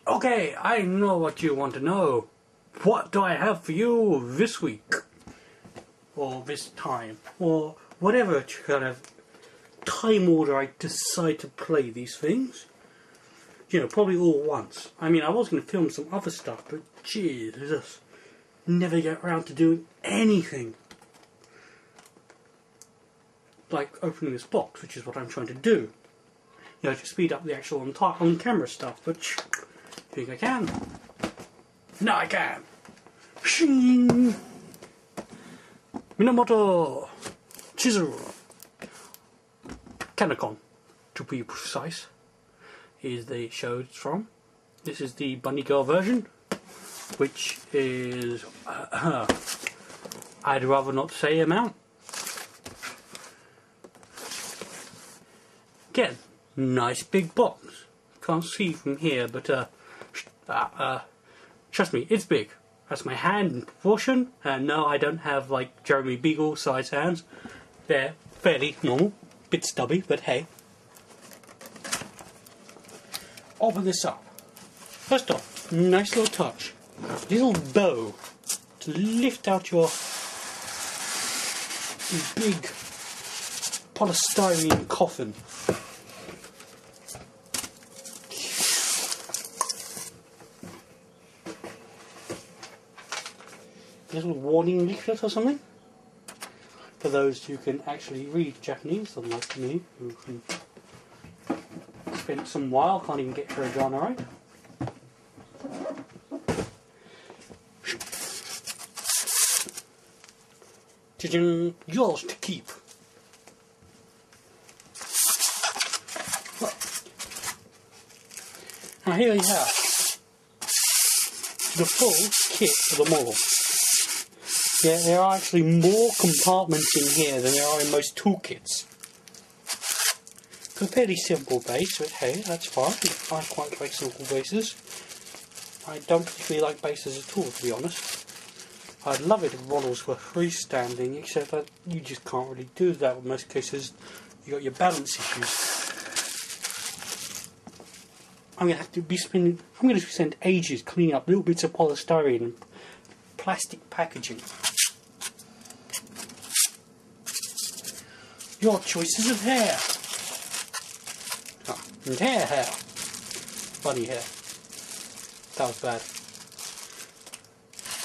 Okay, I know what you want to know. What do I have for you this week? Or this time? Or whatever kind of time order I decide to play these things. You know, probably all at once. I mean, I was going to film some other stuff, but Jesus, never get around to doing anything. Like opening this box, which is what I'm trying to do. You know, to speed up the actual on-camera stuff, but think I can? No, I can! Shing! Minamoto! Chizuru! Kanekon, to be precise, is the show it's from. This is the Bunny Girl version, which is... I'd rather not say amount. Again, nice big box. Can't see from here, but trust me, it's big. That's my hand in proportion. And no, I don't have like Jeremy Beagle size hands. They're fairly normal, bit stubby, but hey. Open this up. First off, nice little touch. Little bow to lift out your big polystyrene coffin. Little warning leaflet or something for those who can actually read Japanese, unlike me, who can spend some while, can't even get hiragana right. Yours to keep. Now here we have the full kit of the model. Yeah, there are actually more compartments in here than there are in most toolkits. It's a fairly simple base, but hey, that's fine. I quite like simple bases. I don't particularly like bases at all, to be honest. I'd love it if models were freestanding, except that you just can't really do that in most cases. You got your balance issues. I'm going to spend ages cleaning up little bits of polystyrene and plastic packaging. Your choices of hair. Oh, and hair. Funny hair. That was bad.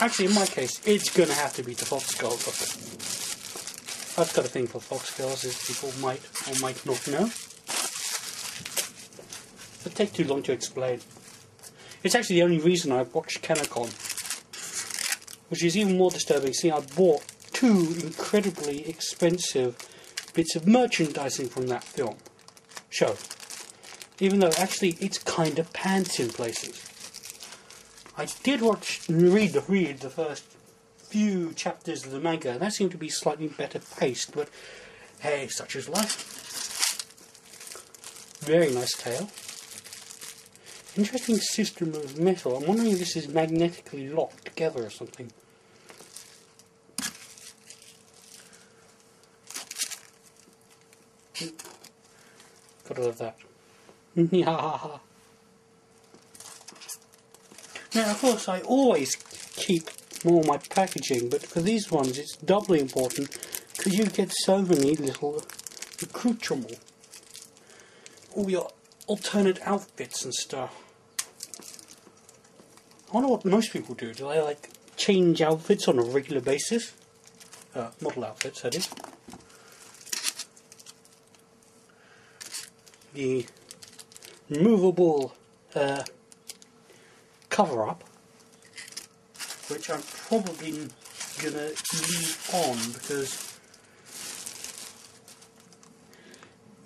Actually, in my case, it's going to have to be the Fox Girl book. I've got a thing for Fox Girls, as people might or might not know. It'll take too long to explain. It's actually the only reason I've watched Kanekon. Which is even more disturbing. See, I bought 2 incredibly expensive bits of merchandising from that show. Even though actually it's kind of pants in places. I did read the first few chapters of the manga, and that seemed to be slightly better paced, but hey, such is life. Very nice tale. Interesting system of metal. I'm wondering if this is magnetically locked together or something. Gotta love that. Now, of course, I always keep more of my packaging, but for these ones it's doubly important because you get so many little accoutrements. All your alternate outfits and stuff. I wonder what most people do. Do they like change outfits on a regular basis? Model outfits, that is. The removable cover up, which I'm probably gonna leave on because,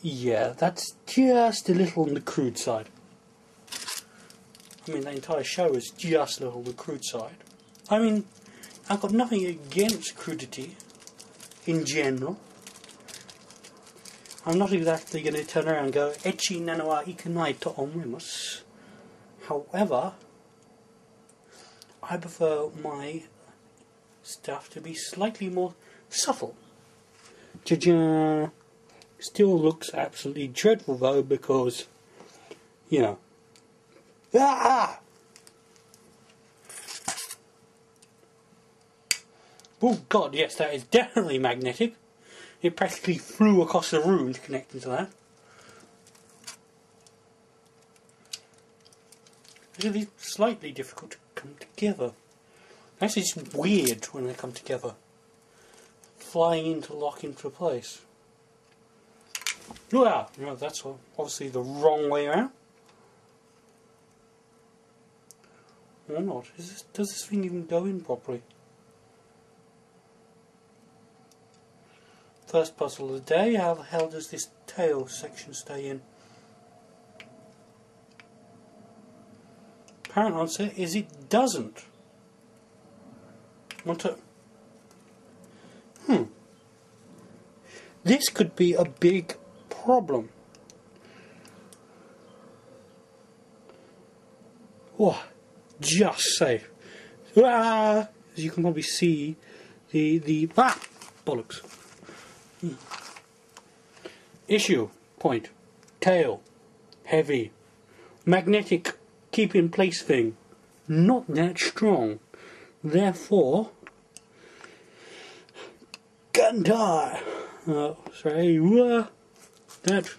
yeah, that's just a little on the crude side. I mean, the entire show is just a little on the crude side. I mean, I've got nothing against crudity in general. I'm not exactly going to turn around and go, Echi nano wa ikanai to omoimasu. However, I prefer my stuff to be slightly more subtle. Still looks absolutely dreadful though, because, you know, Oh god, yes, that is definitely magnetic. It practically flew across the room to connect into that. It's slightly difficult to come together. Actually, it's weird when they come together. Flying in to lock into place. Wow, you know, that's obviously the wrong way around. Or not. Does this thing even go in properly? First puzzle of the day, how the hell does this tail section stay in? Apparent answer is it doesn't. This could be a big problem. Oh, just safe. As you can probably see, bollocks. Issue point. Tail heavy. Magnetic keep in place thing not that strong. Therefore, gun tie. That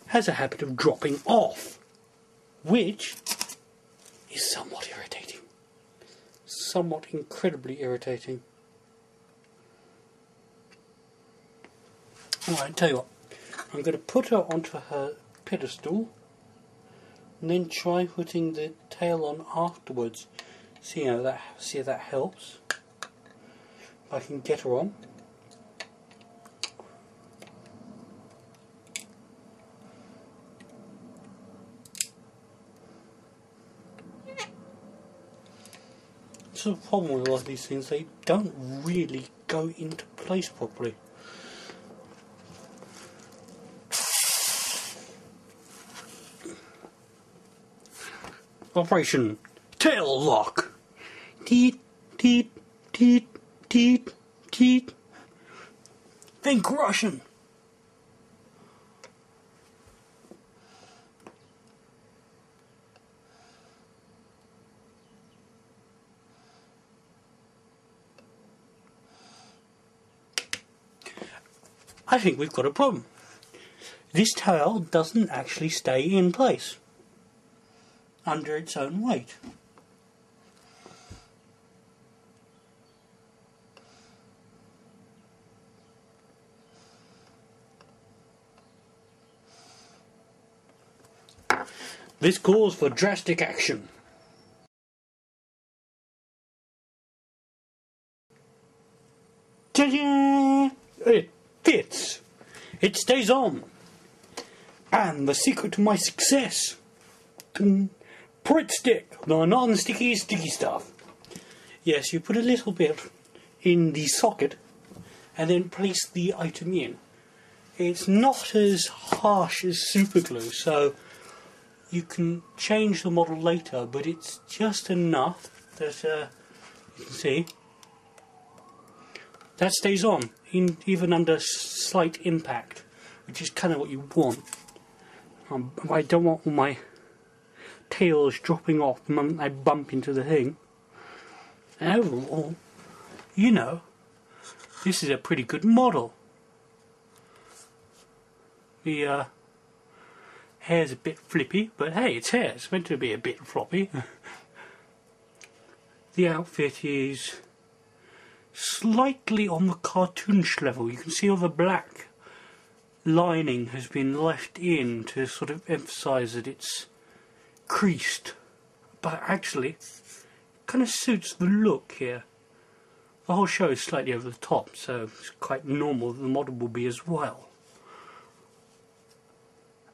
has a habit of dropping off, which is somewhat irritating. Somewhat incredibly irritating. Alright, tell you what. I'm going to put her onto her pedestal and then try putting the tail on afterwards. See if that helps. If I can get her on. So the problem with a lot of these things, they don't really go into place properly. Operation Tail Lock. Teet, teet, teet, teet, teet. Think Russian. I think we've got a problem. This tail doesn't actually stay in place under its own weight. This calls for drastic action. Ta-da! It fits. It stays on. And the secret to my success. Pritt stick, the non-sticky sticky stuff. Yes, you put a little bit in the socket and then place the item in. It's not as harsh as super glue, so you can change the model later, but it's just enough that you can see that stays on, even under slight impact, which is kind of what you want. I don't want all my tails dropping off the moment I bump into the thing. And overall, you know, this is a pretty good model. The hair's a bit flippy, but hey, it's hair. It's meant to be a bit floppy. The outfit is slightly on the cartoonish level. You can see all the black lining has been left in to sort of emphasise that it's creased, but actually it kind of suits the look here. The whole show is slightly over the top, so it's quite normal that the model will be as well.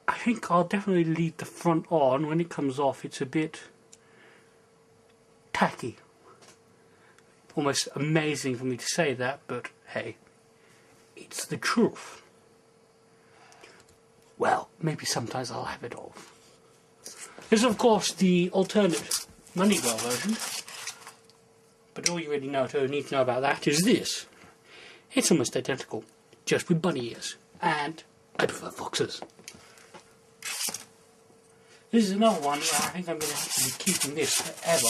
I think I'll definitely leave the front on. When it comes off, it's a bit tacky. Almost amazing for me to say that, but hey, it's the truth. Well, maybe sometimes I'll have it off. This is of course the alternate Moneygirl version, but all you really need to know about that is this. It's almost identical, just with bunny ears, and I prefer foxes. This is another one where I think I'm going to have to be keeping this forever.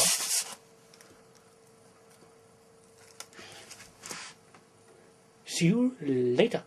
See you later.